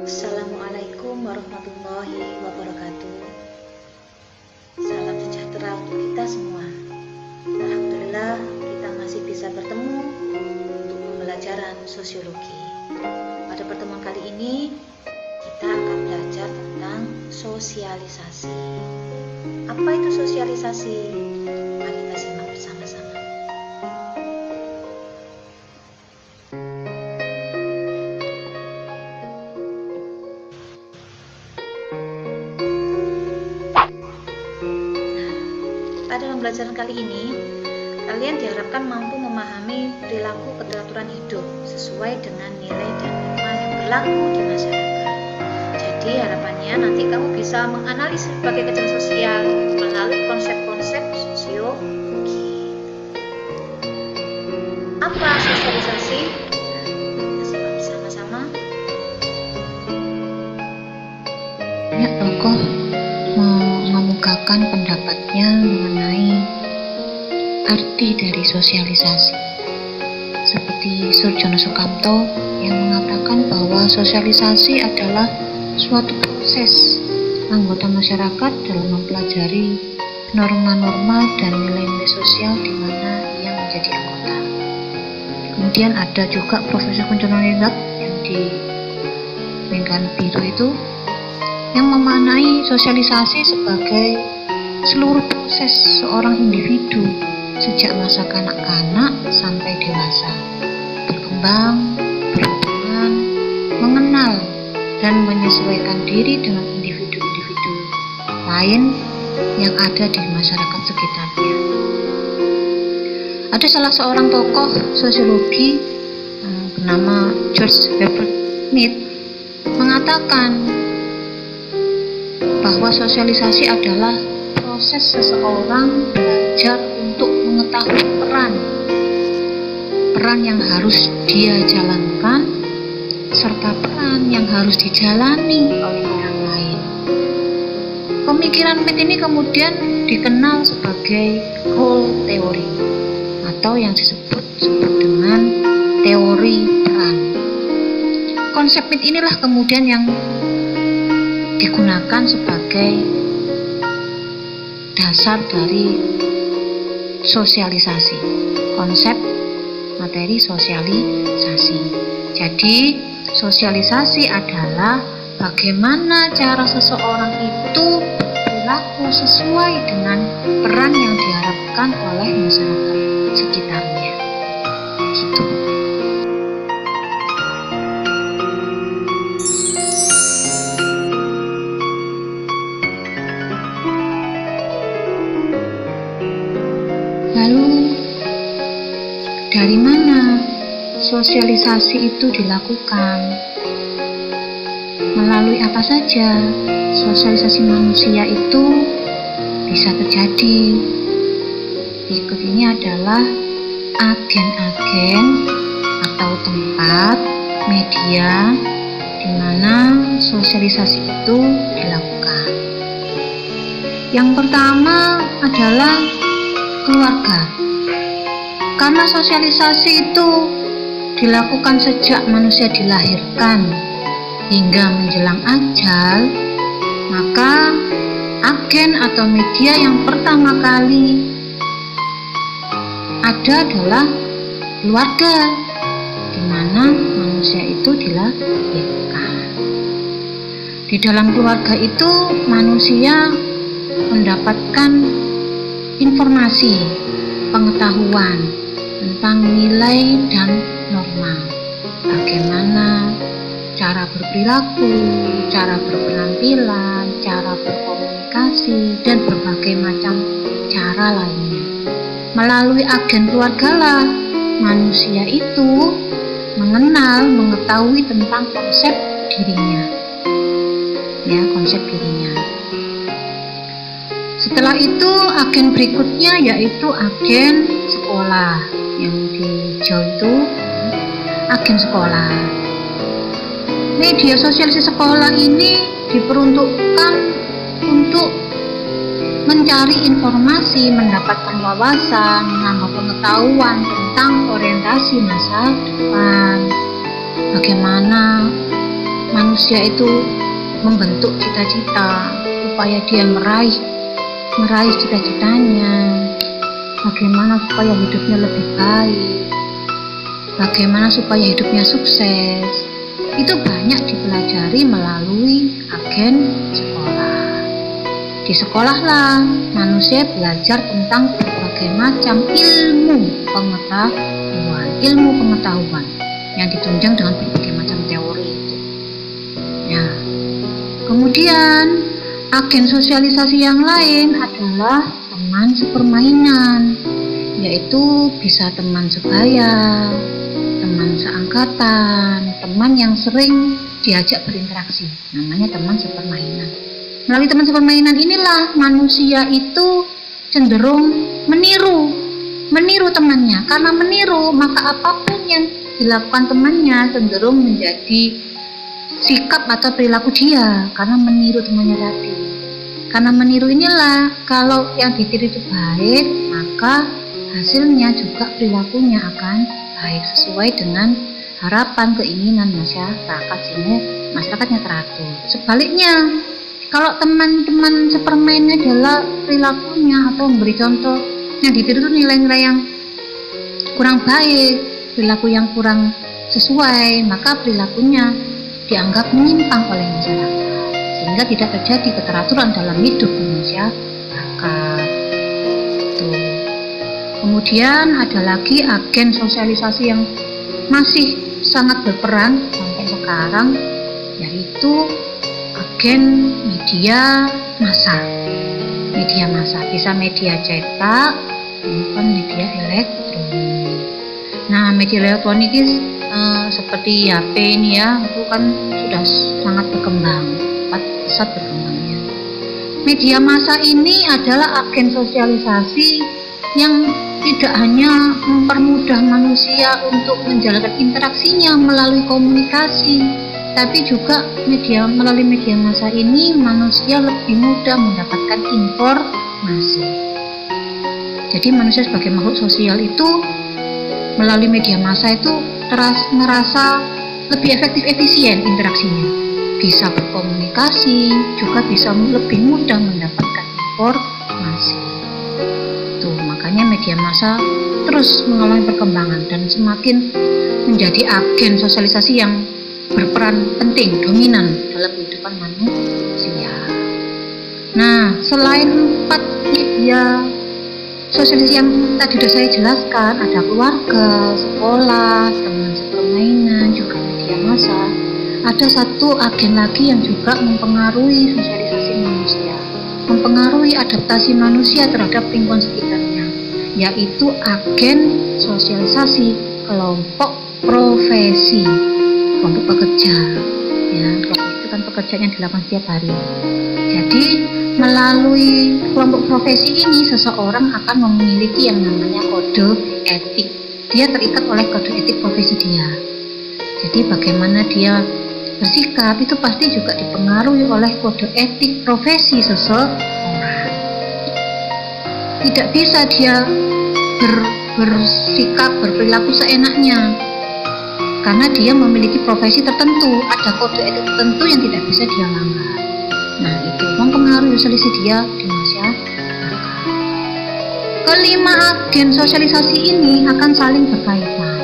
Assalamualaikum warahmatullahi wabarakatuh. Salam sejahtera untuk kita semua. Alhamdulillah kita masih bisa bertemu untuk pembelajaran sosiologi. Pada pertemuan kali ini kita akan belajar tentang sosialisasi. Apa itu sosialisasi? Mari kita simak bersama-sama. Pada pembelajaran kali ini, kalian diharapkan mampu memahami perilaku keteraturan hidup sesuai dengan nilai dan norma yang berlaku di masyarakat. Jadi harapannya nanti kamu bisa menganalisis berbagai kejadian sosial melalui konsep-konsep sosiologi. Apa sosialisasi? Kita simak bersama-sama. Banyak tokoh mengemukakan pendapatnya mengenai arti dari sosialisasi, seperti Surjono Sukamto yang mengatakan bahwa sosialisasi adalah suatu proses anggota masyarakat dalam mempelajari norma-norma dan nilai-nilai sosial di mana ia menjadi anggota. Kemudian ada juga Profesor Kunchoro Ningrat yang di lingkaran biru itu yang memaknai sosialisasi sebagai seluruh proses seorang individu sejak masa kanak-kanak sampai dewasa, berkembang, berhubungan, mengenal, dan menyesuaikan diri dengan individu-individu lain yang ada di masyarakat sekitarnya. Ada salah seorang tokoh sosiologi bernama George Herbert Mead mengatakan bahwa sosialisasi adalah proses seseorang belajar untuk mengetahui peran yang harus dia jalankan serta peran yang harus dijalani oleh orang lain. Pemikiran Mead ini kemudian dikenal sebagai role theory atau yang disebut dengan teori peran. Konsep Mead inilah kemudian yang digunakan sebagai dasar dari sosialisasi, konsep materi sosialisasi. Jadi sosialisasi adalah bagaimana cara seseorang itu berperilaku sesuai dengan peran yang diharapkan oleh masyarakat sekitarnya. Gitu. Lalu, dari mana sosialisasi itu dilakukan? Melalui apa saja sosialisasi manusia itu bisa terjadi? Berikut ini adalah agen-agen atau tempat media di mana sosialisasi itu dilakukan. Yang pertama adalah keluarga. Karena sosialisasi itu dilakukan sejak manusia dilahirkan hingga menjelang ajal, maka agen atau media yang pertama kali ada adalah keluarga, di mana manusia itu dilahirkan. Di dalam keluarga itu manusia mendapatkan informasi, pengetahuan tentang nilai dan norma, bagaimana cara berperilaku, cara berpenampilan, cara berkomunikasi, dan berbagai macam cara lainnya. Melalui agen keluargalah manusia itu mengenal, mengetahui tentang konsep dirinya. Konsep dirinya. Setelah itu agen berikutnya yaitu agen sekolah. Yang di hijau itu agen sekolah. Media sosialisasi sekolah ini diperuntukkan untuk mencari informasi, mendapatkan wawasan, menambah pengetahuan tentang orientasi masa depan, bagaimana manusia itu membentuk cita-cita supaya dia meraih cita-citanya, bagaimana supaya hidupnya lebih baik, bagaimana supaya hidupnya sukses, itu banyak dipelajari melalui agen sekolah. Di sekolah lah manusia belajar tentang berbagai macam ilmu pengetahuan yang ditunjang dengan berbagai macam teori itu. Nah, kemudian agen sosialisasi yang lain adalah teman sepermainan, yaitu bisa teman sebaya, teman seangkatan, teman yang sering diajak berinteraksi, namanya teman sepermainan. Melalui teman sepermainan inilah manusia itu cenderung meniru temannya. Karena meniru, maka apapun yang dilakukan temannya cenderung menjadi sikap atau perilaku dia, karena meniru temannya tadi. Karena meniru inilah, kalau yang ditiru itu baik, maka hasilnya juga perilakunya akan baik sesuai dengan harapan keinginan masyarakat, sehingga masyarakatnya teratur. Sebaliknya, kalau teman-teman sepermainnya adalah perilakunya atau memberi contoh yang ditiru itu nilai-nilai yang kurang baik, perilaku yang kurang sesuai, maka perilakunya dianggap menyimpang oleh masyarakat, sehingga tidak terjadi keteraturan dalam hidup masyarakat. Tuh. Kemudian ada lagi agen sosialisasi yang masih sangat berperan sampai sekarang, yaitu agen media massa. Bisa media cetak maupun media elektronik. Nah, media elektronik ini seperti HP ini ya, itu kan sudah sangat berkembang, pesat berkembangnya. Media massa ini adalah agen sosialisasi yang tidak hanya mempermudah manusia untuk menjalankan interaksinya melalui komunikasi, tapi juga melalui media massa ini manusia lebih mudah mendapatkan informasi. Jadi manusia sebagai makhluk sosial itu melalui media massa itu merasa lebih efisien interaksinya, bisa berkomunikasi, juga bisa lebih mudah mendapatkan informasi. Tuh, makanya media massa terus mengalami perkembangan dan semakin menjadi agen sosialisasi yang berperan penting, dominan dalam kehidupan manusia. Nah, selain 4 media sosialisasi yang tadi sudah saya jelaskan, ada keluarga, sekolah, teman sepermainan, juga media massa. Ada satu agen lagi yang juga mempengaruhi sosialisasi manusia, mempengaruhi adaptasi manusia terhadap lingkungan sekitarnya, yaitu agen sosialisasi kelompok profesi, kelompok pekerja. Ya, kelompok itu kan pekerjaan yang dilakukan setiap hari. Jadi melalui kelompok profesi ini seseorang akan memiliki yang namanya kode etik. Dia terikat oleh kode etik profesi dia. Jadi bagaimana dia bersikap itu pasti juga dipengaruhi oleh kode etik profesi seseorang. Tidak bisa dia bersikap, berperilaku seenaknya, karena dia memiliki profesi tertentu, ada kode etik tertentu yang tidak bisa dia langgar. Nah, itu mempengaruhi sosialisasi dia di masyarakat. Kelima, agen sosialisasi ini akan saling berkaitan,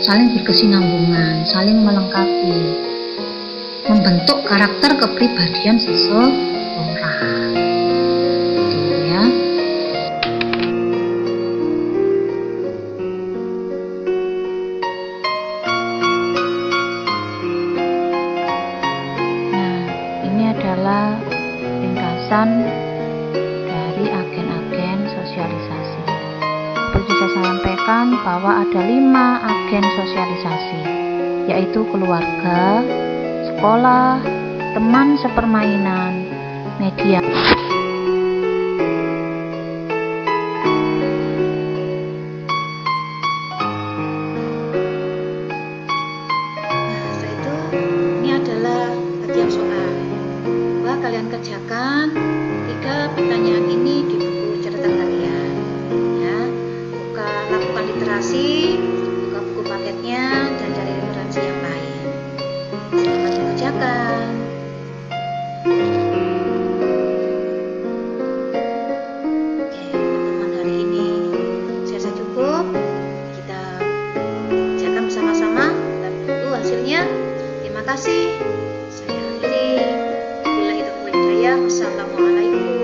saling berkesinambungan, saling melengkapi, membentuk karakter kepribadian seseorang. Gitu ya. Nah, ini adalah ringkasan dari agen-agen sosialisasi. Seperti saya sampaikan bahwa ada 5 agen sosialisasi, yaitu keluarga, sekolah, teman sepermainan, media. Setelah itu, ini adalah bagian soal. Coba kalian kerjakan 3 pertanyaan ini di buku catatan kalian. Ya, lakukan literasi, buka buku paketnya, dan cari referensi yang lain. Selamat mengerjakan. Wassalamualaikum.